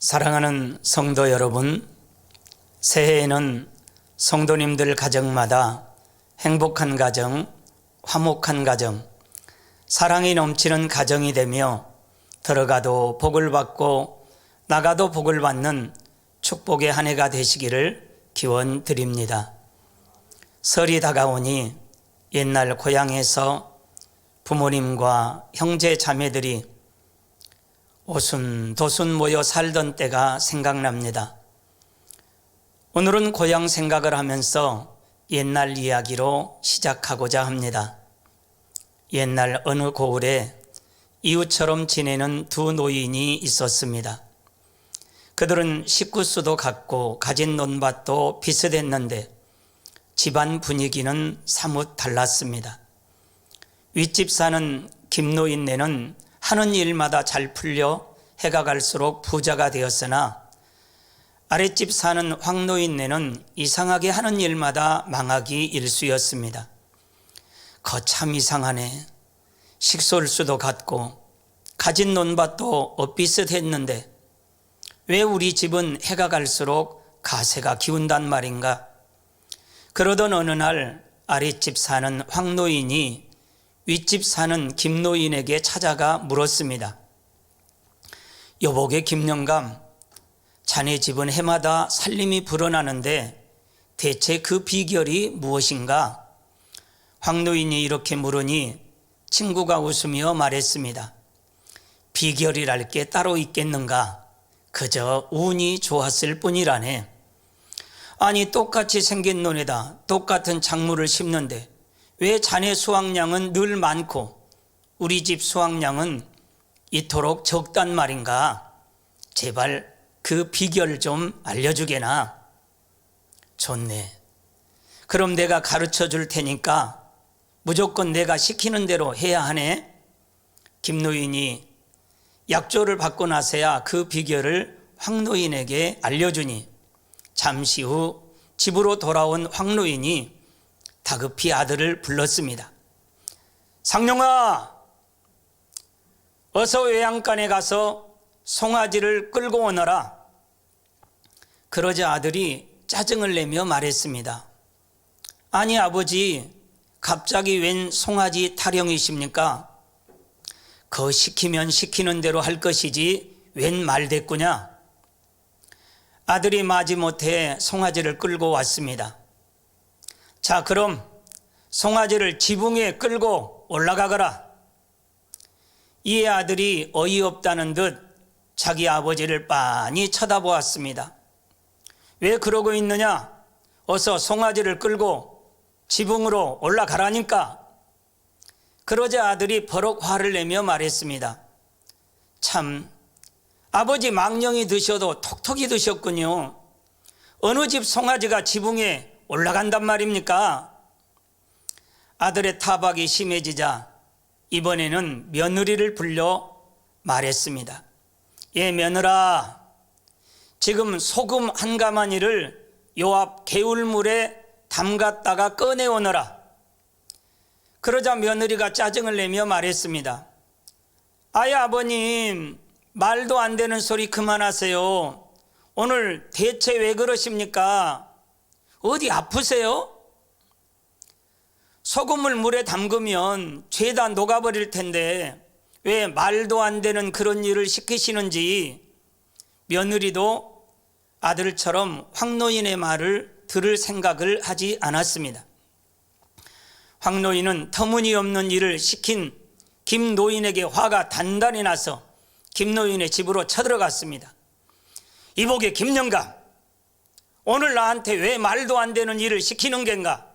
사랑하는 성도 여러분, 새해에는 성도님들 가정마다 행복한 가정, 화목한 가정, 사랑이 넘치는 가정이 되며 들어가도 복을 받고 나가도 복을 받는 축복의 한 해가 되시기를 기원 드립니다. 설이 다가오니 옛날 고향에서 부모님과 형제 자매들이 오순도순 모여 살던 때가 생각납니다. 오늘은 고향 생각을 하면서 옛날 이야기로 시작하고자 합니다. 옛날 어느 고을에 이웃처럼 지내는 두 노인이 있었습니다. 그들은 식구수도 같고 가진 논밭도 비슷했는데 집안 분위기는 사뭇 달랐습니다. 윗집 사는 김노인네는 하는 일마다 잘 풀려 해가 갈수록 부자가 되었으나 아랫집 사는 황노인네는 이상하게 하는 일마다 망하기 일쑤였습니다. 거참 이상하네. 식솔수도 같고 가진 논밭도 엇비슷했는데 왜 우리 집은 해가 갈수록 가세가 기운단 말인가? 그러던 어느 날 아랫집 사는 황노인이 윗집 사는 김노인에게 찾아가 물었습니다. 여보게 김영감, 자네 집은 해마다 살림이 불어나는데 대체 그 비결이 무엇인가? 황노인이 이렇게 물으니 친구가 웃으며 말했습니다. 비결이랄 게 따로 있겠는가? 그저 운이 좋았을 뿐이라네. 아니, 똑같이 생긴 논에다 똑같은 작물을 심는데 왜 자네 수확량은 늘 많고 우리 집 수확량은 이토록 적단 말인가? 제발 그 비결 좀 알려주게나. 좋네. 그럼 내가 가르쳐 줄 테니까 무조건 내가 시키는 대로 해야 하네. 김노인이 약조를 받고 나서야 그 비결을 황노인에게 알려주니 잠시 후 집으로 돌아온 황노인이 다급히 아들을 불렀습니다. 상룡아, 어서 외양간에 가서 송아지를 끌고 오너라. 그러자 아들이 짜증을 내며 말했습니다. 아니 아버지, 갑자기 웬 송아지 타령이십니까? 거 시키면 시키는 대로 할 것이지 웬 말대꾸냐? 아들이 마지못해 송아지를 끌고 왔습니다. 자, 그럼 송아지를 지붕 위에 끌고 올라가거라. 이에 아들이 어이없다는 듯 자기 아버지를 빤히 쳐다보았습니다. 왜 그러고 있느냐? 어서 송아지를 끌고 지붕으로 올라가라니까. 그러자 아들이 버럭 화를 내며 말했습니다. 참, 아버지 망령이 드셔도 톡톡히 드셨군요. 어느 집 송아지가 지붕에 올라간단 말입니까? 아들의 타박이 심해지자 이번에는 며느리를 불러 말했습니다. 예, 며느라, 지금 소금 한 가마니를 요 앞 개울물에 담갔다가 꺼내오너라. 그러자 며느리가 짜증을 내며 말했습니다. 아이 아버님, 말도 안 되는 소리 그만하세요. 오늘 대체 왜 그러십니까? 어디 아프세요? 소금을 물에 담그면 죄다 녹아버릴 텐데 왜 말도 안 되는 그런 일을 시키시는지 며느리도 아들처럼 황노인의 말을 들을 생각을 하지 않았습니다. 황노인은 터무니없는 일을 시킨 김노인에게 화가 단단히 나서 김노인의 집으로 쳐들어갔습니다. 이보게 김영감, 오늘 나한테 왜 말도 안 되는 일을 시키는 겐가?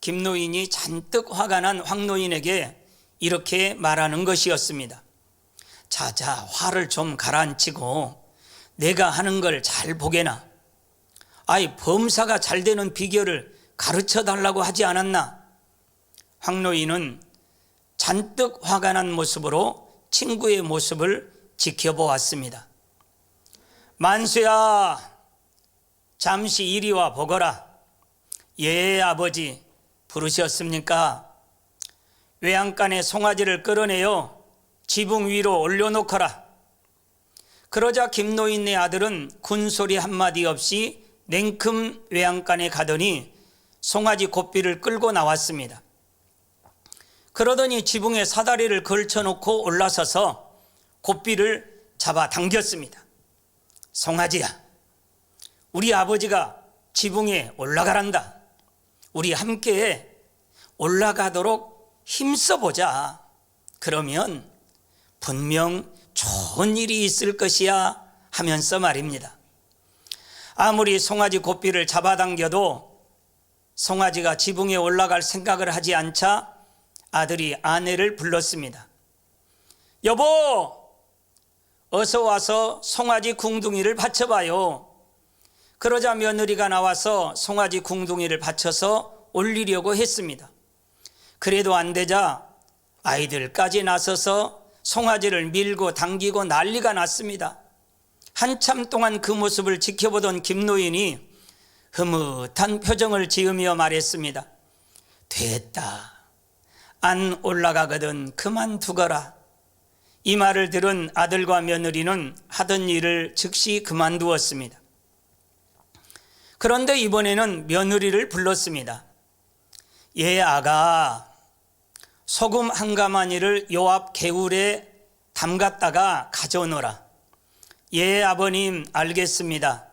김노인이 잔뜩 화가 난 황노인에게 이렇게 말하는 것이었습니다. 자자, 화를 좀 가라앉히고 내가 하는 걸 잘 보게나. 아이, 범사가 잘 되는 비결을 가르쳐 달라고 하지 않았나? 황노인은 잔뜩 화가 난 모습으로 친구의 모습을 지켜보았습니다. 만수야, 잠시 이리 와 보거라. 예, 아버지, 부르셨습니까? 외양간에 송아지를 끌어내어 지붕 위로 올려놓거라. 그러자 김노인네 아들은 군소리 한마디 없이 냉큼 외양간에 가더니 송아지 고삐를 끌고 나왔습니다. 그러더니 지붕에 사다리를 걸쳐놓고 올라서서 고삐를 잡아 당겼습니다. 송아지야, 우리 아버지가 지붕에 올라가란다. 우리 함께 올라가도록 힘써보자. 그러면 분명 좋은 일이 있을 것이야 하면서 말입니다. 아무리 송아지 고삐를 잡아당겨도 송아지가 지붕에 올라갈 생각을 하지 않자 아들이 아내를 불렀습니다. 여보, 어서 와서 송아지 궁둥이를 받쳐봐요. 그러자 며느리가 나와서 송아지 궁둥이를 받쳐서 올리려고 했습니다. 그래도 안 되자 아이들까지 나서서 송아지를 밀고 당기고 난리가 났습니다. 한참 동안 그 모습을 지켜보던 김노인이 흐뭇한 표정을 지으며 말했습니다. 됐다. 안 올라가거든 그만두거라. 이 말을 들은 아들과 며느리는 하던 일을 즉시 그만두었습니다. 그런데 이번에는 며느리를 불렀습니다. 예, 아가, 소금 한 가마니를 요 앞 개울에 담갔다가 가져오너라. 예, 아버님, 알겠습니다.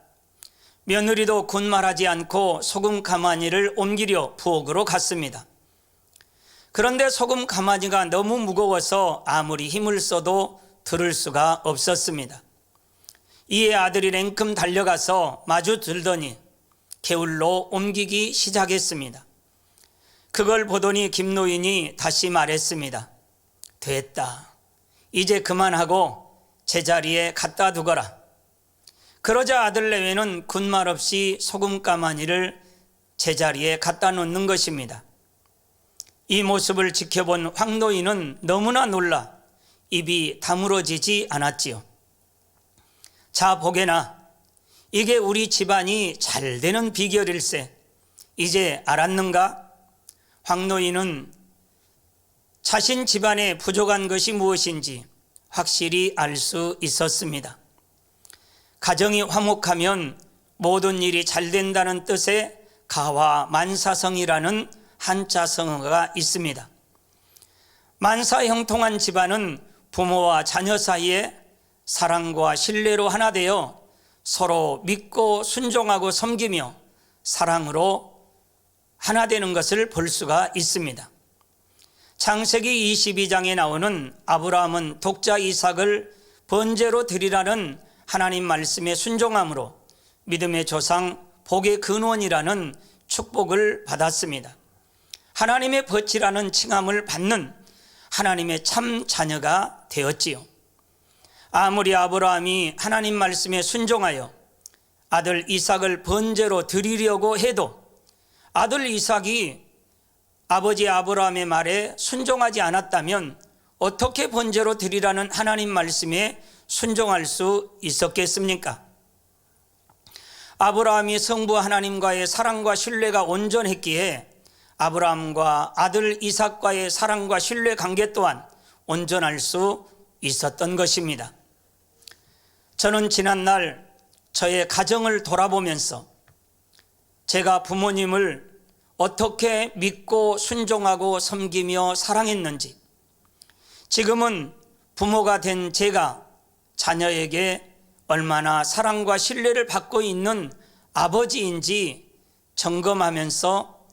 며느리도 군말하지 않고 소금 가마니를 옮기려 부엌으로 갔습니다. 그런데 소금 가마니가 너무 무거워서 아무리 힘을 써도 들을 수가 없었습니다. 이에 아들이 냉큼 달려가서 마주 들더니 개울로 옮기기 시작했습니다. 그걸 보더니 김노인이 다시 말했습니다. 됐다. 이제 그만하고 제자리에 갖다 두거라. 그러자 아들 내외는 군말 없이 소금 가마니를 제자리에 갖다 놓는 것입니다. 이 모습을 지켜본 황노인은 너무나 놀라 입이 다물어지지 않았지요. 자, 보게나 이게 우리 집안이 잘 되는 비결일세. 이제 알았는가? 황노인은 자신 집안에 부족한 것이 무엇인지 확실히 알 수 있었습니다. 가정이 화목하면 모든 일이 잘 된다는 뜻의 가화만사성이라는 한자성어가 있습니다. 만사형통한 집안은 부모와 자녀 사이에 사랑과 신뢰로 하나 되어 서로 믿고 순종하고 섬기며 사랑으로 하나 되는 것을 볼 수가 있습니다. 창세기 22장에 나오는 아브라함은 독자 이삭을 번제로 드리라는 하나님 말씀에 순종함으로 믿음의 조상 복의 근원이라는 축복을 받았습니다. 하나님의 벗이라는 칭함을 받는 하나님의 참 자녀가 되었지요. 아무리 아브라함이 하나님 말씀에 순종하여 아들 이삭을 번제로 드리려고 해도 아들 이삭이 아버지 아브라함의 말에 순종하지 않았다면 어떻게 번제로 드리라는 하나님 말씀에 순종할 수 있었겠습니까? 아브라함이 성부 하나님과의 사랑과 신뢰가 온전했기에 아브라함과 아들 이삭과의 사랑과 신뢰 관계 또한 온전할 수 있었던 것입니다. 저는 지난날 저의 가정을 돌아보면서 제가 부모님을 어떻게 믿고 순종하고 섬기며 사랑했는지, 지금은 부모가 된 제가 자녀에게 얼마나 사랑과 신뢰를 받고 있는 아버지인지 점검하면서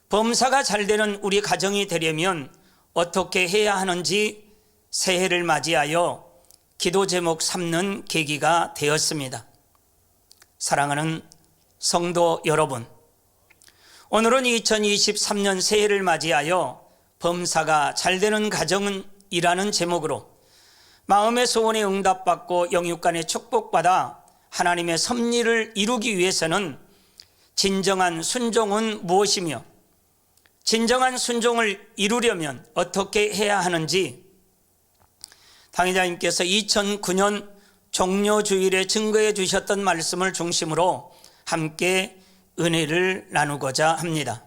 범사가 잘 되는 우리 가정이 되려면 어떻게 해야 하는지 새해를 맞이하여 기도 제목 삼는 계기가 되었습니다. 사랑하는 성도 여러분, 오늘은 2023년 새해를 맞이하여 범사가 잘 되는 가정이라는 제목으로 마음의 소원에 응답받고 영육간에 축복받아 하나님의 섭리를 이루기 위해서는 진정한 순종은 무엇이며 진정한 순종을 이루려면 어떻게 해야 하는지 당회자님께서 2009년 종료주일에 증거해 주셨던 말씀을 중심으로 함께 은혜를 나누고자 합니다.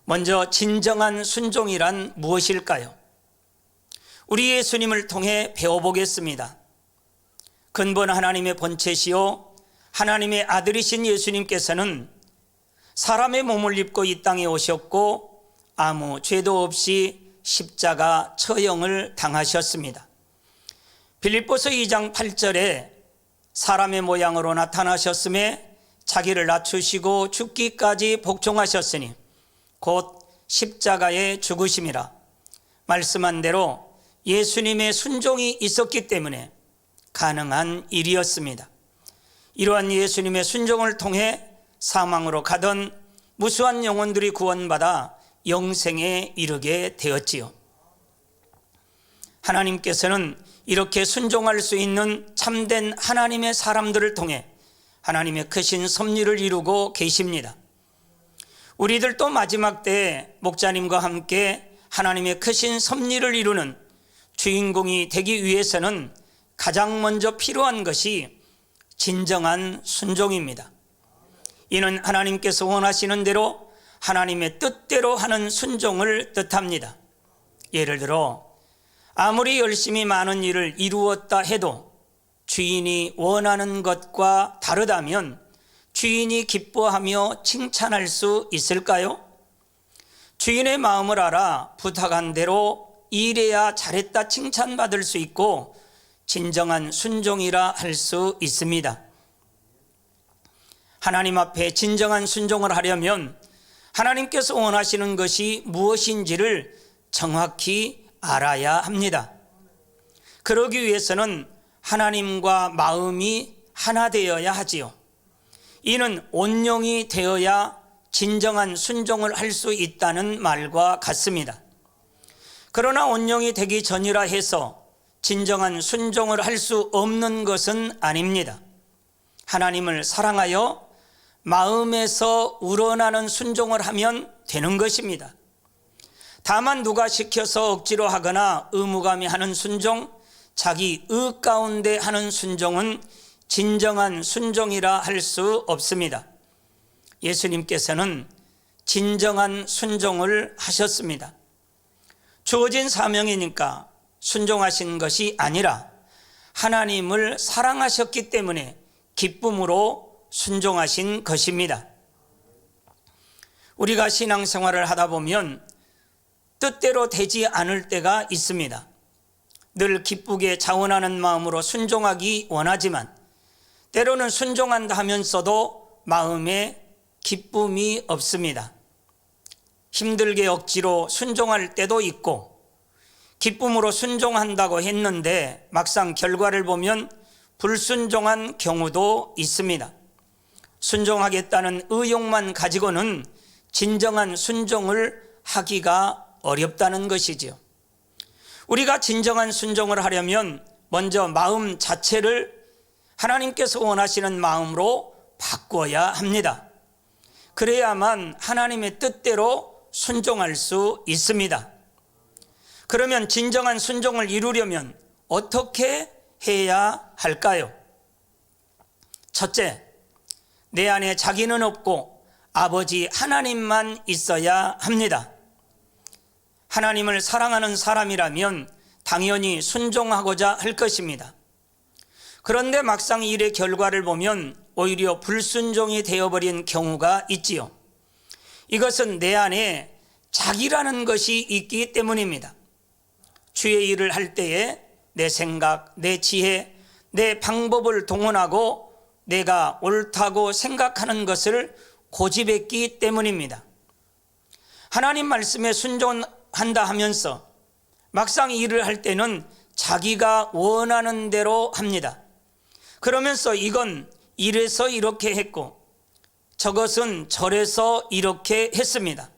먼저 진정한 순종이란 무엇일까요? 우리 예수님을 통해 배워보겠습니다. 근본 하나님의 본체시요 하나님의 아들이신 예수님께서는 사람의 몸을 입고 이 땅에 오셨고 아무 죄도 없이 십자가 처형을 당하셨습니다. 빌립보서 2장 8절에 사람의 모양으로 나타나셨음에 자기를 낮추시고 죽기까지 복종하셨으니 곧 십자가에 죽으심이라 말씀한 대로 예수님의 순종이 있었기 때문에 가능한 일이었습니다. 이러한 예수님의 순종을 통해 사망으로 가던 무수한 영혼들이 구원받아 영생에 이르게 되었지요. 하나님께서는 이렇게 순종할 수 있는 참된 하나님의 사람들을 통해 하나님의 크신 섭리를 이루고 계십니다. 우리들도 마지막 때에 목자님과 함께 하나님의 크신 섭리를 이루는 주인공이 되기 위해서는 가장 먼저 필요한 것이 진정한 순종입니다. 이는 하나님께서 원하시는 대로 하나님의 뜻대로 하는 순종을 뜻합니다. 예를 들어 아무리 열심히 많은 일을 이루었다 해도 주인이 원하는 것과 다르다면 주인이 기뻐하며 칭찬할 수 있을까요? 주인의 마음을 알아 부탁한 대로 일해야 잘했다 칭찬받을 수 있고 진정한 순종이라 할 수 있습니다. 하나님 앞에 진정한 순종을 하려면 하나님께서 원하시는 것이 무엇인지를 정확히 알아야 합니다. 그러기 위해서는 하나님과 마음이 하나 되어야 하지요. 이는 온영이 되어야 진정한 순종을 할 수 있다는 말과 같습니다. 그러나 온영이 되기 전이라 해서 진정한 순종을 할 수 없는 것은 아닙니다. 하나님을 사랑하여 마음에서 우러나는 순종을 하면 되는 것입니다. 다만 누가 시켜서 억지로 하거나 의무감이 하는 순종, 자기 의 가운데 하는 순종은 진정한 순종이라 할 수 없습니다. 예수님께서는 진정한 순종을 하셨습니다. 주어진 사명이니까 순종하신 것이 아니라 하나님을 사랑하셨기 때문에 기쁨으로 순종하신 것입니다. 우리가 신앙생활을 하다 보면 뜻대로 되지 않을 때가 있습니다. 늘 기쁘게 자원하는 마음으로 순종하기 원하지만 때로는 순종한다 하면서도 마음에 기쁨이 없습니다. 힘들게 억지로 순종할 때도 있고 기쁨으로 순종한다고 했는데 막상 결과를 보면 불순종한 경우도 있습니다. 순종하겠다는 의욕만 가지고는 진정한 순종을 하기가 어렵다는 것이지요. 우리가 진정한 순종을 하려면 먼저 마음 자체를 하나님께서 원하시는 마음으로 바꿔야 합니다. 그래야만 하나님의 뜻대로 순종할 수 있습니다. 그러면 진정한 순종을 이루려면 어떻게 해야 할까요? 첫째, 내 안에 자기는 없고 아버지 하나님만 있어야 합니다. 하나님을 사랑하는 사람이라면 당연히 순종하고자 할 것입니다. 그런데 막상 일의 결과를 보면 오히려 불순종이 되어버린 경우가 있지요. 이것은 내 안에 자기라는 것이 있기 때문입니다. 주의 일을 할 때에 내 생각, 내 지혜, 내 방법을 동원하고 내가 옳다고 생각하는 것을 고집했기 때문입니다. 하나님 말씀에 순종한다 하면서 막상 일을 할 때는 자기가 원하는 대로 합니다. 그러면서 이건 이래서 이렇게 했고 저것은 저래서 이렇게 했습니다.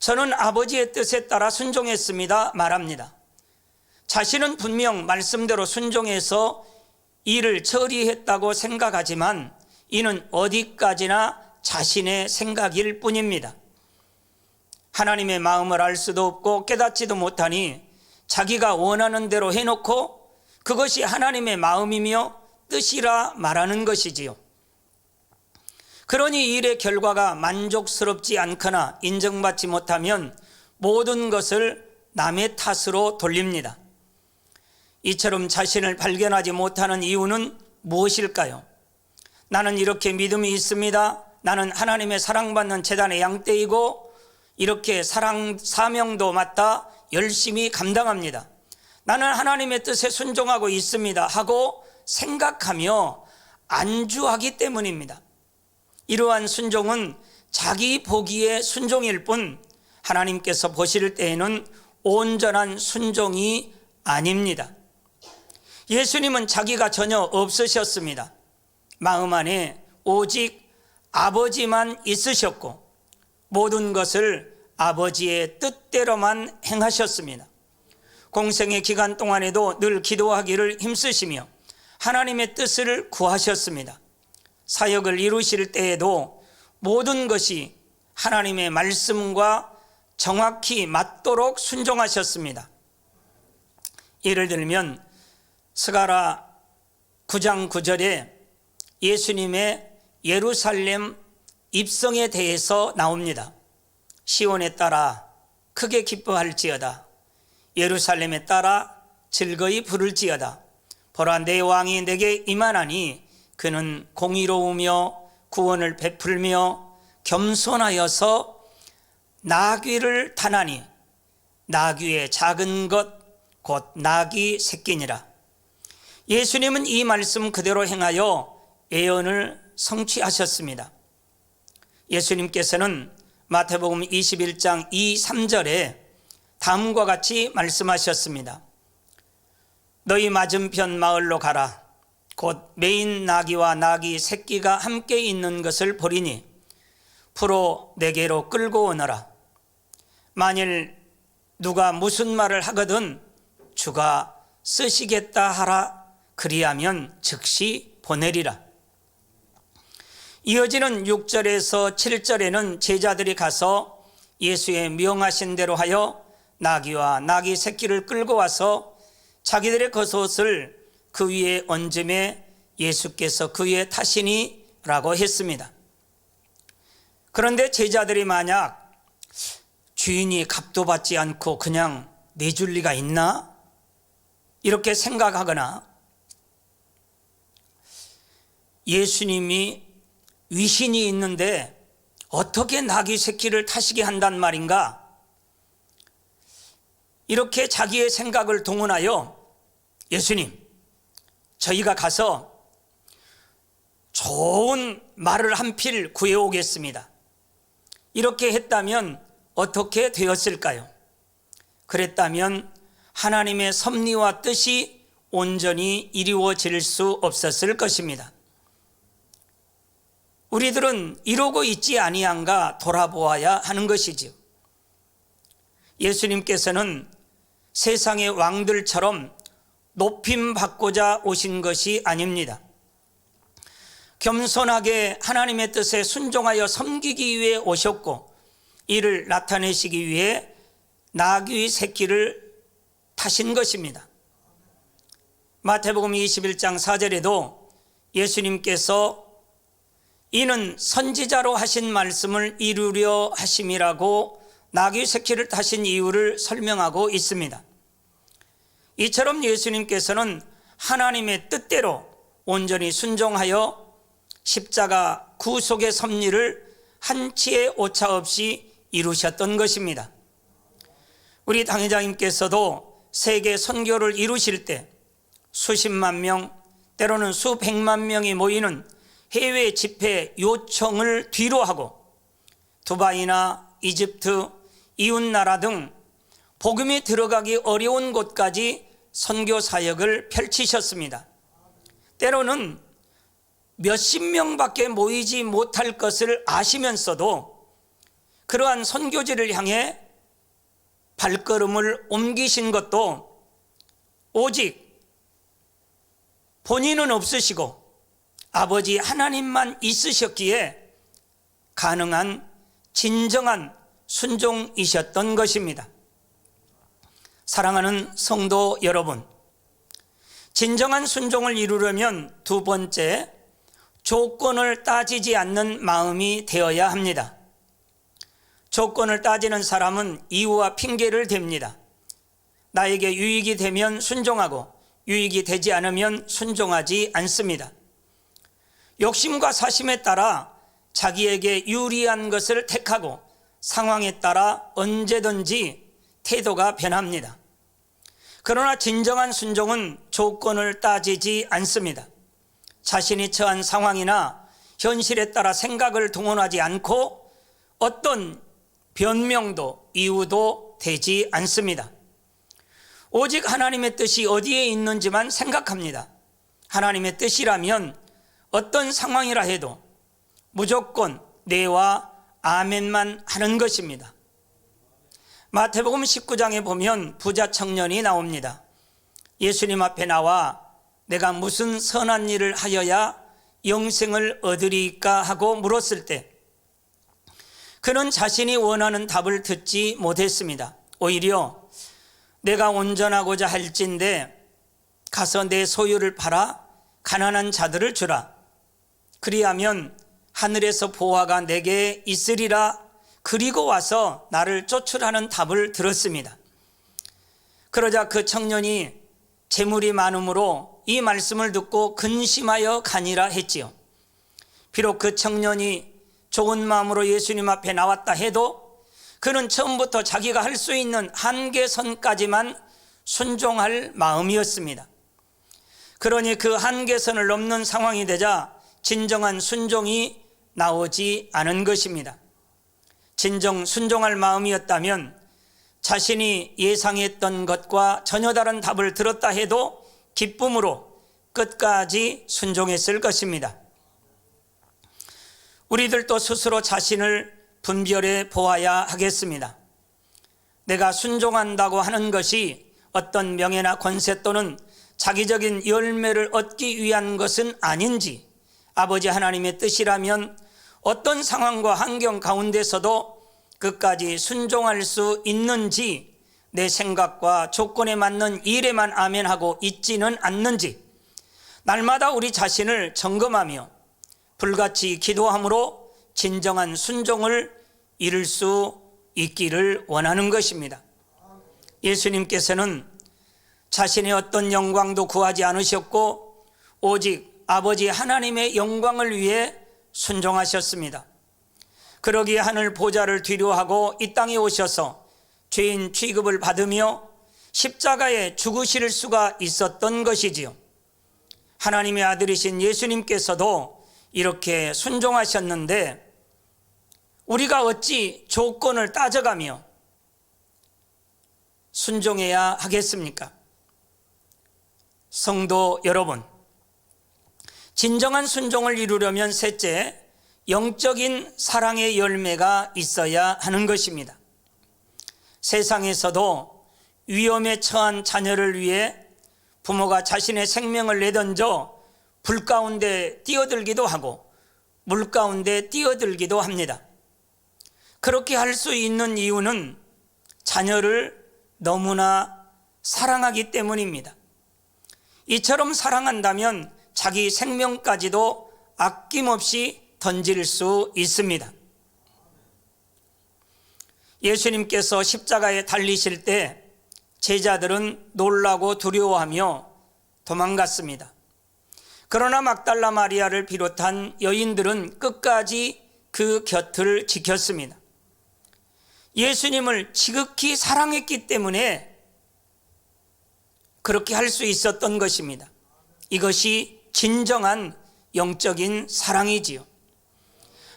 저는 아버지의 뜻에 따라 순종했습니다 말합니다. 자신은 분명 말씀대로 순종해서 일을 처리했다고 생각하지만 이는 어디까지나 자신의 생각일 뿐입니다. 하나님의 마음을 알 수도 없고 깨닫지도 못하니 자기가 원하는 대로 해놓고 그것이 하나님의 마음이며 뜻이라 말하는 것이지요. 그러니 일의 결과가 만족스럽지 않거나 인정받지 못하면 모든 것을 남의 탓으로 돌립니다. 이처럼 자신을 발견하지 못하는 이유는 무엇일까요? 나는 이렇게 믿음이 있습니다. 나는 하나님의 사랑받는 제단의 양떼이고 이렇게 사명도 맡아 열심히 감당합니다. 나는 하나님의 뜻에 순종하고 있습니다 하고 생각하며 안주하기 때문입니다. 이러한 순종은 자기 보기에 순종일 뿐 하나님께서 보실 때에는 온전한 순종이 아닙니다. 예수님은 자기가 전혀 없으셨습니다. 마음 안에 오직 아버지만 있으셨고 모든 것을 아버지의 뜻대로만 행하셨습니다. 공생의 기간 동안에도 늘 기도하기를 힘쓰시며 하나님의 뜻을 구하셨습니다. 사역을 이루실 때에도 모든 것이 하나님의 말씀과 정확히 맞도록 순종하셨습니다. 예를 들면 스가랴 9장 9절에 예수님의 예루살렘 입성에 대해서 나옵니다. 시온에 따라 크게 기뻐할지어다. 예루살렘에 따라 즐거이 부를지어다. 보라, 내 왕이 내게 임하나니 그는 공의로우며 구원을 베풀며 겸손하여서 나귀를 타나니 나귀의 작은 것 곧 나귀 새끼니라. 예수님은 이 말씀 그대로 행하여 예언을 성취하셨습니다. 예수님께서는 마태복음 21장 2, 3절에 다음과 같이 말씀하셨습니다. 너희 맞은편 마을로 가라. 곧 매인 나귀와 나귀 새끼가 함께 있는 것을 보리니 풀어 내게로 끌고 오너라. 만일 누가 무슨 말을 하거든 주가 쓰시겠다 하라. 그리하면 즉시 보내리라. 이어지는 6절에서 7절에는 제자들이 가서 예수의 명하신 대로 하여 나귀와 나귀 새끼를 끌고 와서 자기들의 겉옷을 그 위에 얹음에 예수께서 그 위에 타시니 라고 했습니다. 그런데 제자들이 만약 주인이 값도 받지 않고 그냥 내줄 리가 있나? 이렇게 생각하거나 예수님이 위신이 있는데 어떻게 나귀 새끼를 타시게 한단 말인가? 이렇게 자기의 생각을 동원하여 예수님, 저희가 가서 좋은 말을 한 필 구해오겠습니다. 이렇게 했다면 어떻게 되었을까요? 그랬다면 하나님의 섭리와 뜻이 온전히 이루어질 수 없었을 것입니다. 우리들은 이러고 있지 아니한가 돌아보아야 하는 것이지요. 예수님께서는 세상의 왕들처럼 높임 받고자 오신 것이 아닙니다. 겸손하게 하나님의 뜻에 순종하여 섬기기 위해 오셨고 이를 나타내시기 위해 나귀 새끼를 타신 것입니다. 마태복음 21장 4절에도 예수님께서 이는 선지자로 하신 말씀을 이루려 하심이라고 나귀 새끼를 타신 이유를 설명하고 있습니다. 이처럼 예수님께서는 하나님의 뜻대로 온전히 순종하여 십자가 구속의 섭리를 한치의 오차 없이 이루셨던 것입니다. 우리 당회장님께서도 세계 선교를 이루실 때 수십만 명, 때로는 수백만 명이 모이는 해외 집회 요청을 뒤로하고 두바이나 이집트, 이웃나라 등 복음이 들어가기 어려운 곳까지 선교 사역을 펼치셨습니다. 때로는 몇십 명밖에 모이지 못할 것을 아시면서도 그러한 선교지를 향해 발걸음을 옮기신 것도 오직 본인은 없으시고 아버지 하나님만 있으셨기에 가능한 진정한 순종이셨던 것입니다. 사랑하는 성도 여러분, 진정한 순종을 이루려면 두 번째, 조건을 따지지 않는 마음이 되어야 합니다. 조건을 따지는 사람은 이유와 핑계를 댑니다. 나에게 유익이 되면 순종하고 유익이 되지 않으면 순종하지 않습니다. 욕심과 사심에 따라 자기에게 유리한 것을 택하고 상황에 따라 언제든지 태도가 변합니다. 그러나 진정한 순종은 조건을 따지지 않습니다. 자신이 처한 상황이나 현실에 따라 생각을 동원하지 않고 어떤 변명도 이유도 되지 않습니다. 오직 하나님의 뜻이 어디에 있는지만 생각합니다. 하나님의 뜻이라면 어떤 상황이라 해도 무조건 네와 아멘만 하는 것입니다. 마태복음 19장에 보면 부자 청년이 나옵니다. 예수님 앞에 나와 내가 무슨 선한 일을 하여야 영생을 얻으리까 하고 물었을 때 그는 자신이 원하는 답을 듣지 못했습니다. 오히려 내가 온전하고자 할진대 가서 내 소유를 팔아 가난한 자들을 주라. 그리하면 하늘에서 보화가 내게 있으리라. 그리고 와서 나를 쫓으라는 답을 들었습니다. 그러자 그 청년이 재물이 많음으로 이 말씀을 듣고 근심하여 가니라 했지요. 비록 그 청년이 좋은 마음으로 예수님 앞에 나왔다 해도 그는 처음부터 자기가 할 수 있는 한계선까지만 순종할 마음이었습니다. 그러니 그 한계선을 넘는 상황이 되자 진정한 순종이 나오지 않은 것입니다. 진정 순종할 마음이었다면 자신이 예상했던 것과 전혀 다른 답을 들었다 해도 기쁨으로 끝까지 순종했을 것입니다. 우리들도 스스로 자신을 분별해 보아야 하겠습니다. 내가 순종한다고 하는 것이 어떤 명예나 권세 또는 자기적인 열매를 얻기 위한 것은 아닌지, 아버지 하나님의 뜻이라면 어떤 상황과 환경 가운데서도 끝까지 순종할 수 있는지, 내 생각과 조건에 맞는 일에만 아멘하고 있지는 않는지 날마다 우리 자신을 점검하며 불같이 기도함으로 진정한 순종을 이룰 수 있기를 원하는 것입니다. 예수님께서는 자신의 어떤 영광도 구하지 않으셨고 오직 아버지 하나님의 영광을 위해 순종하셨습니다. 그러기에 하늘 보좌를 뒤로하고 이 땅에 오셔서 죄인 취급을 받으며 십자가에 죽으실 수가 있었던 것이지요. 하나님의 아들이신 예수님께서도 이렇게 순종하셨는데 우리가 어찌 조건을 따져가며 순종해야 하겠습니까? 성도 여러분, 진정한 순종을 이루려면 셋째, 영적인 사랑의 열매가 있어야 하는 것입니다. 세상에서도 위험에 처한 자녀를 위해 부모가 자신의 생명을 내던져 불 가운데 뛰어들기도 하고 물 가운데 뛰어들기도 합니다. 그렇게 할 수 있는 이유는 자녀를 너무나 사랑하기 때문입니다. 이처럼 사랑한다면 자기 생명까지도 아낌없이 던질 수 있습니다. 예수님께서 십자가에 달리실 때 제자들은 놀라고 두려워하며 도망갔습니다. 그러나 막달라 마리아를 비롯한 여인들은 끝까지 그 곁을 지켰습니다. 예수님을 지극히 사랑했기 때문에 그렇게 할 수 있었던 것입니다. 이것이 진정한 영적인 사랑이지요.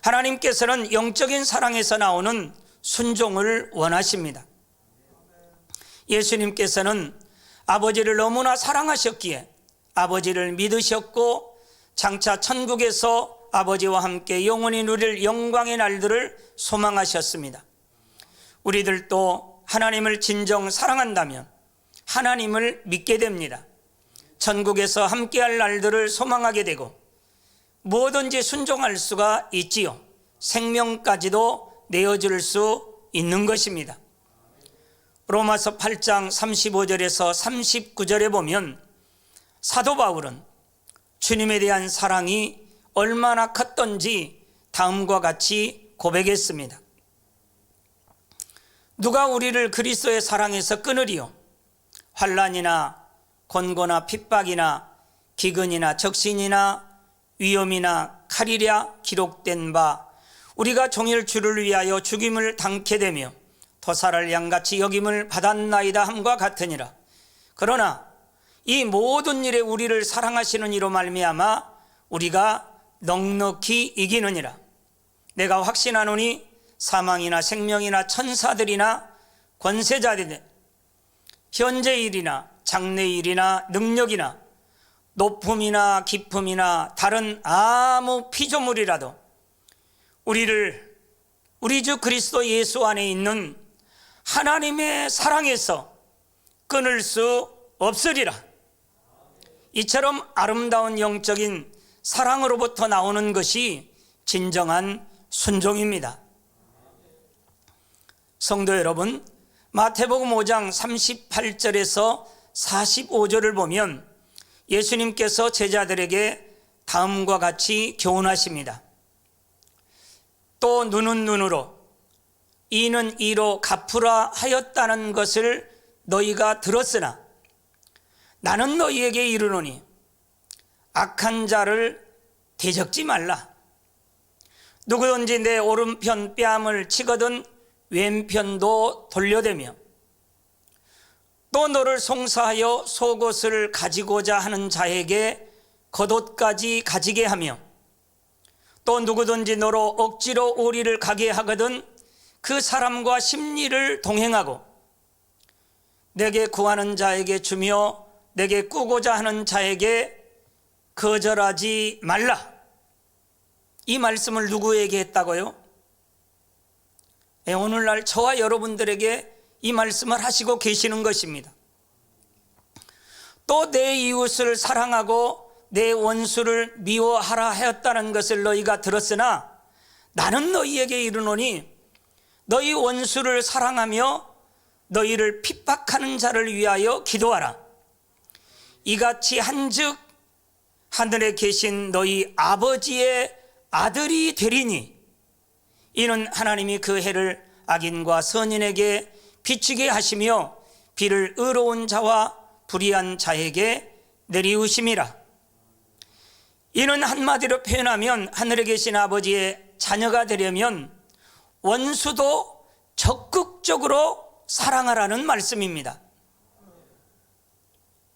하나님께서는 영적인 사랑에서 나오는 순종을 원하십니다. 예수님께서는 아버지를 너무나 사랑하셨기에 아버지를 믿으셨고 장차 천국에서 아버지와 함께 영원히 누릴 영광의 날들을 소망하셨습니다. 우리들도 하나님을 진정 사랑한다면 하나님을 믿게 됩니다. 천국에서 함께할 날들을 소망하게 되고 뭐든지 순종할 수가 있지요. 생명까지도 내어줄 수 있는 것입니다. 로마서 8장 35절에서 39절에 보면 사도 바울은 주님에 대한 사랑이 얼마나 컸던지 다음과 같이 고백했습니다. 누가 우리를 그리스도의 사랑에서 끊으리요? 환난이나 권고나 핍박이나 기근이나 적신이나 위험이나 칼이랴 기록된 바 우리가 종일 주를 위하여 죽임을 당케 되며 토사를 양같이 여김을 받았나이다 함과 같으니라. 그러나 이 모든 일에 우리를 사랑하시는 이로 말미암아 우리가 넉넉히 이기느니라. 내가 확신하노니 사망이나 생명이나 천사들이나 권세자들이나 현재 일이나 장래 일이나 능력이나 높음이나 깊음이나 다른 아무 피조물이라도 우리를 우리 주 그리스도 예수 안에 있는 하나님의 사랑에서 끊을 수 없으리라. 이처럼 아름다운 영적인 사랑으로부터 나오는 것이 진정한 순종입니다. 성도 여러분, 마태복음 5장 38절에서 45절을 보면 예수님께서 제자들에게 다음과 같이 교훈하십니다. 또 눈은 눈으로 이는 이로 갚으라 하였다는 것을 너희가 들었으나 나는 너희에게 이르노니 악한 자를 대적지 말라. 누구든지 내 오른편 뺨을 치거든 왼편도 돌려대며 또 너를 송사하여 속옷을 가지고자 하는 자에게 겉옷까지 가지게 하며 또 누구든지 너로 억지로 오리를 가게 하거든 그 사람과 심리를 동행하고 내게 구하는 자에게 주며 내게 꾸고자 하는 자에게 거절하지 말라. 이 말씀을 누구에게 했다고요? 오늘날 저와 여러분들에게 이 말씀을 하시고 계시는 것입니다. 또 내 이웃을 사랑하고 내 원수를 미워하라 하였다는 것을 너희가 들었으나 나는 너희에게 이르노니 너희 원수를 사랑하며 너희를 핍박하는 자를 위하여 기도하라. 이같이 한즉 하늘에 계신 너희 아버지의 아들이 되리니 이는 하나님이 그 해를 악인과 선인에게 비추게 하시며 비를 의로운 자와 불의한 자에게 내리우심이라. 이는 한마디로 표현하면 하늘에 계신 아버지의 자녀가 되려면 원수도 적극적으로 사랑하라는 말씀입니다.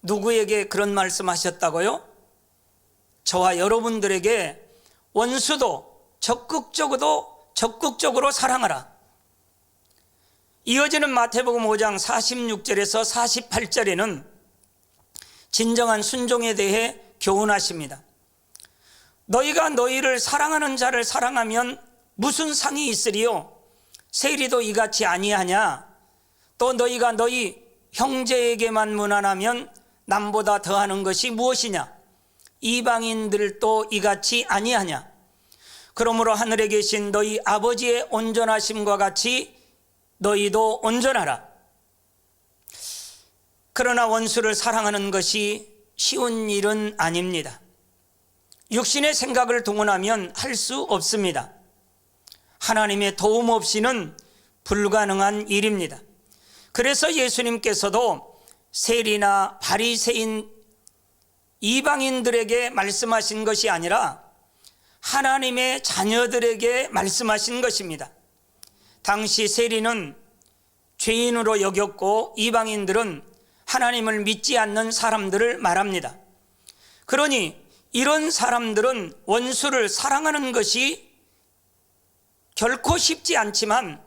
누구에게 그런 말씀하셨다고요? 저와 여러분들에게 원수도 적극적으로 사랑하라. 이어지는 마태복음 5장 46절에서 48절에는 진정한 순종에 대해 교훈하십니다. 너희가 너희를 사랑하는 자를 사랑하면 무슨 상이 있으리요? 세리도 이같이 아니하냐? 또 너희가 너희 형제에게만 무난하면 남보다 더하는 것이 무엇이냐? 이방인들도 이같이 아니하냐? 그러므로 하늘에 계신 너희 아버지의 온전하심과 같이 너희도 온전하라. 그러나 원수를 사랑하는 것이 쉬운 일은 아닙니다. 육신의 생각을 동원하면 할 수 없습니다. 하나님의 도움 없이는 불가능한 일입니다. 그래서 예수님께서도 세리나 바리새인 이방인들에게 말씀하신 것이 아니라 하나님의 자녀들에게 말씀하신 것입니다. 당시 세리는 죄인으로 여겼고 이방인들은 하나님을 믿지 않는 사람들을 말합니다. 그러니 이런 사람들은 원수를 사랑하는 것이 결코 쉽지 않지만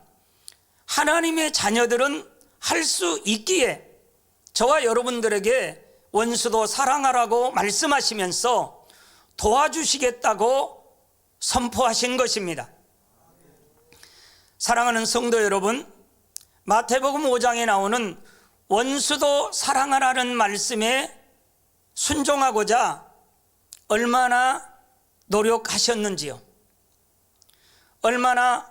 하나님의 자녀들은 할 수 있기에 저와 여러분들에게 원수도 사랑하라고 말씀하시면서 도와주시겠다고 선포하신 것입니다. 사랑하는 성도 여러분, 마태복음 5장에 나오는 원수도 사랑하라는 말씀에 순종하고자 얼마나 노력하셨는지요? 얼마나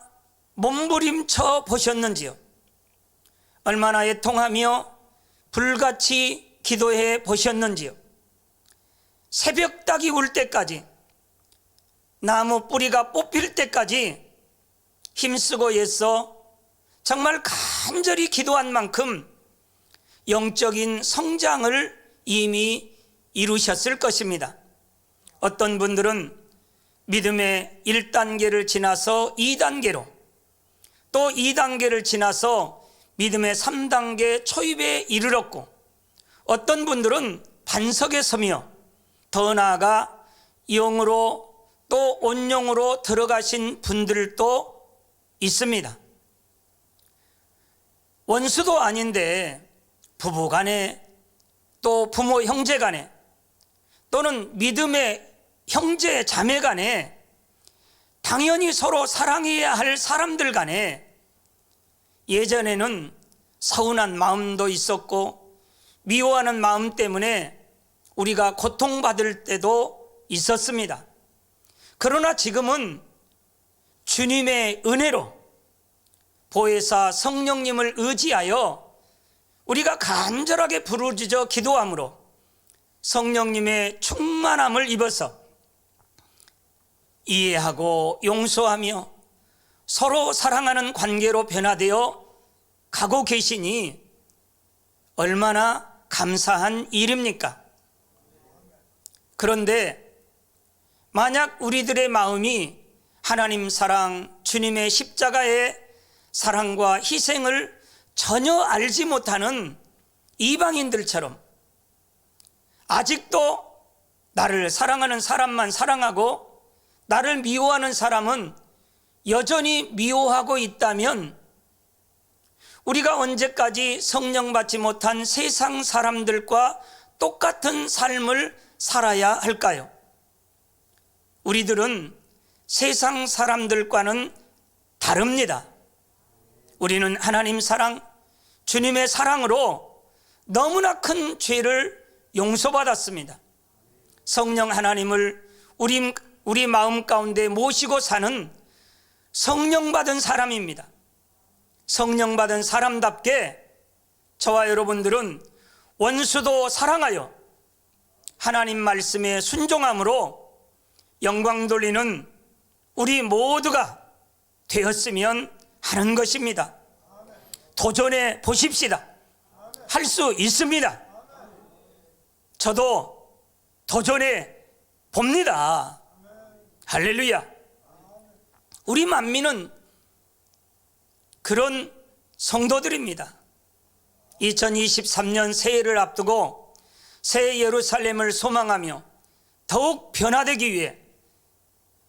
몸부림쳐 보셨는지요? 얼마나 애통하며 불같이 기도해 보셨는지요? 새벽닭이 울 때까지, 나무 뿌리가 뽑힐 때까지 힘쓰고 애써 정말 간절히 기도한 만큼 영적인 성장을 이미 이루셨을 것입니다. 어떤 분들은 믿음의 1단계를 지나서 2단계로, 또 2단계를 지나서 믿음의 3단계 초입에 이르렀고, 어떤 분들은 반석에 서며 더 나아가 영으로 또 온영으로 들어가신 분들도 있습니다. 원수도 아닌데 부부 간에, 또 부모 형제 간에, 또는 믿음의 형제 자매 간에 당연히 서로 사랑해야 할 사람들 간에 예전에는 서운한 마음도 있었고 미워하는 마음 때문에 우리가 고통받을 때도 있었습니다. 그러나 지금은 주님의 은혜로 보혜사 성령님을 의지하여 우리가 간절하게 부르짖어 기도함으로 성령님의 충만함을 입어서 이해하고 용서하며 서로 사랑하는 관계로 변화되어 가고 계시니 얼마나 감사한 일입니까? 그런데 만약 우리들의 마음이 하나님 사랑, 주님의 십자가의 사랑과 희생을 전혀 알지 못하는 이방인들처럼 아직도 나를 사랑하는 사람만 사랑하고 나를 미워하는 사람은 여전히 미워하고 있다면 우리가 언제까지 성령 받지 못한 세상 사람들과 똑같은 삶을 살아야 할까요? 우리들은 세상 사람들과는 다릅니다. 우리는 하나님 사랑, 주님의 사랑으로 너무나 큰 죄를 용서받았습니다. 성령 하나님을 우리 마음 가운데 모시고 사는 성령 받은 사람입니다. 성령 받은 사람답게 저와 여러분들은 원수도 사랑하여 하나님 말씀에 순종함으로 영광 돌리는 우리 모두가 되었으면 하는 것입니다. 도전해 보십시다. 할 수 있습니다. 저도 도전해 봅니다. 할렐루야. 우리 만민은 그런 성도들입니다. 2023년 새해를 앞두고 새 예루살렘을 소망하며 더욱 변화되기 위해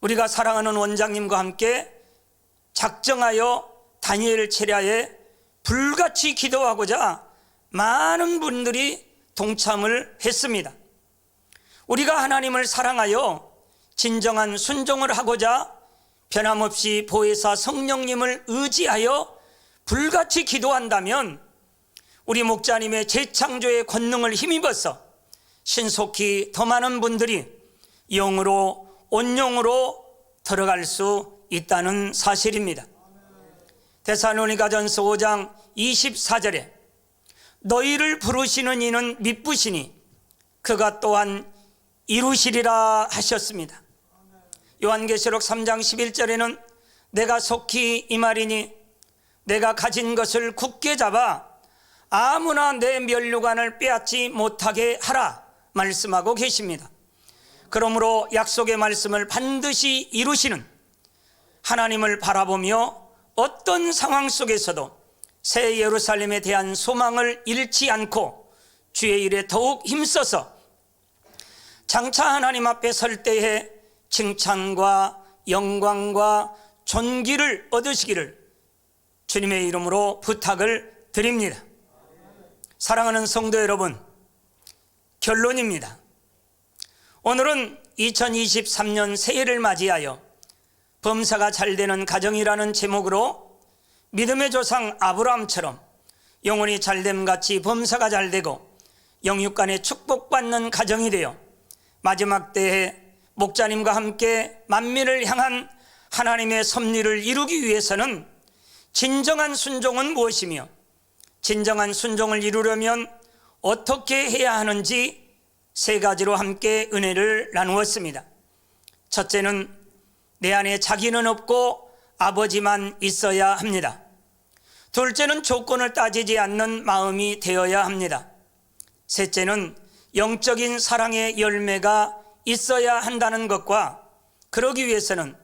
우리가 사랑하는 원장님과 함께 작정하여 다니엘 체랴에 불같이 기도하고자 많은 분들이 동참을 했습니다. 우리가 하나님을 사랑하여 진정한 순종을 하고자 변함없이 보혜사 성령님을 의지하여 불같이 기도한다면 우리 목자님의 재창조의 권능을 힘입어서 신속히 더 많은 분들이 영으로 온영으로 들어갈 수 있다는 사실입니다. 데살로니가전서 5장 24절에 너희를 부르시는 이는 미쁘시니 그가 또한 이루시리라 하셨습니다. 요한계시록 3장 11절에는 내가 속히 이 말이니 내가 가진 것을 굳게 잡아 아무나 내 면류관을 빼앗지 못하게 하라 말씀하고 계십니다. 그러므로 약속의 말씀을 반드시 이루시는 하나님을 바라보며 어떤 상황 속에서도 새 예루살렘에 대한 소망을 잃지 않고 주의 일에 더욱 힘써서 장차 하나님 앞에 설 때에 칭찬과 영광과 존귀를 얻으시기를 주님의 이름으로 부탁을 드립니다. 사랑하는 성도 여러분, 결론입니다. 오늘은 2023년 새해를 맞이하여 범사가 잘되는 가정이라는 제목으로 믿음의 조상 아브라함처럼 영혼이 잘됨같이 범사가 잘되고 영육간에 축복받는 가정이 되어 마지막 때에 목자님과 함께 만민을 향한 하나님의 섭리를 이루기 위해서는 진정한 순종은 무엇이며 진정한 순종을 이루려면 어떻게 해야 하는지 세 가지로 함께 은혜를 나누었습니다. 첫째는 내 안에 자기는 없고 아버지만 있어야 합니다. 둘째는 조건을 따지지 않는 마음이 되어야 합니다. 셋째는 영적인 사랑의 열매가 있어야 한다는 것과 그러기 위해서는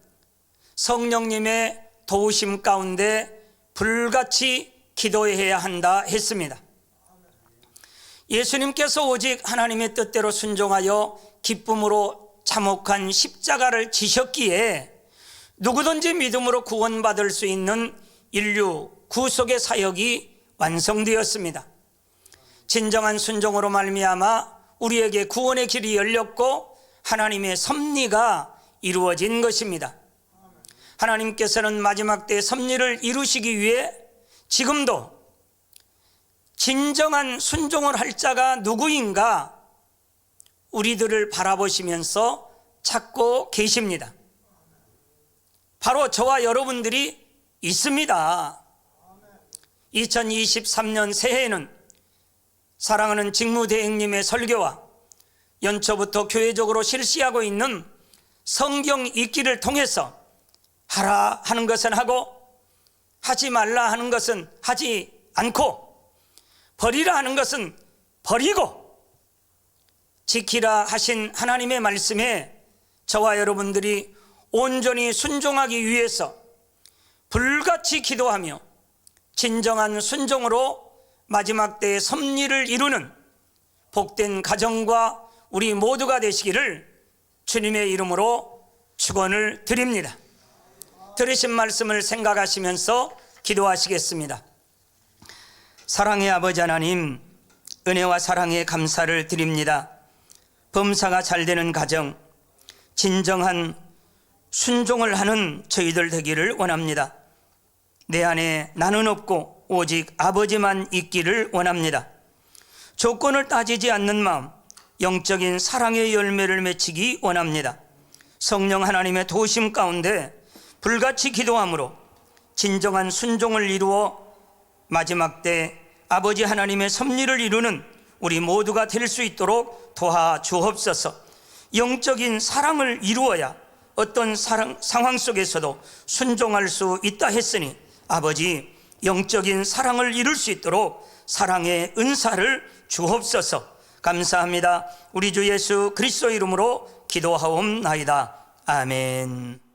성령님의 도우심 가운데 불같이 기도해야 한다 했습니다. 예수님께서 오직 하나님의 뜻대로 순종하여 기쁨으로 참혹한 십자가를 지셨기에 누구든지 믿음으로 구원받을 수 있는 인류 구속의 사역이 완성되었습니다. 진정한 순종으로 말미암아 우리에게 구원의 길이 열렸고 하나님의 섭리가 이루어진 것입니다. 하나님께서는 마지막 때 섭리를 이루시기 위해 지금도 진정한 순종을 할 자가 누구인가 우리들을 바라보시면서 찾고 계십니다. 바로 저와 여러분들이 있습니다. 2023년 새해에는 사랑하는 직무대행님의 설교와 연초부터 교회적으로 실시하고 있는 성경 읽기를 통해서 하라 하는 것은 하고 하지 말라 하는 것은 하지 않고 버리라 하는 것은 버리고 지키라 하신 하나님의 말씀에 저와 여러분들이 온전히 순종하기 위해서 불같이 기도하며 진정한 순종으로 마지막 때의 섭리를 이루는 복된 가정과 우리 모두가 되시기를 주님의 이름으로 축원을 드립니다. 들으신 말씀을 생각하시면서 기도하시겠습니다. 사랑의 아버지 하나님, 은혜와 사랑에 감사를 드립니다. 범사가 잘 되는 가정, 진정한 순종을 하는 저희들 되기를 원합니다. 내 안에 나는 없고 오직 아버지만 있기를 원합니다. 조건을 따지지 않는 마음, 영적인 사랑의 열매를 맺히기 원합니다. 성령 하나님의 도우심 가운데 불같이 기도함으로 진정한 순종을 이루어 마지막 때 아버지 하나님의 섭리를 이루는 우리 모두가 될 수 있도록 도와주옵소서. 영적인 사랑을 이루어야 어떤 상황 속에서도 순종할 수 있다 했으니 아버지, 영적인 사랑을 이룰 수 있도록 사랑의 은사를 주옵소서. 감사합니다. 우리 주 예수 그리스도 이름으로 기도하옵나이다. 아멘.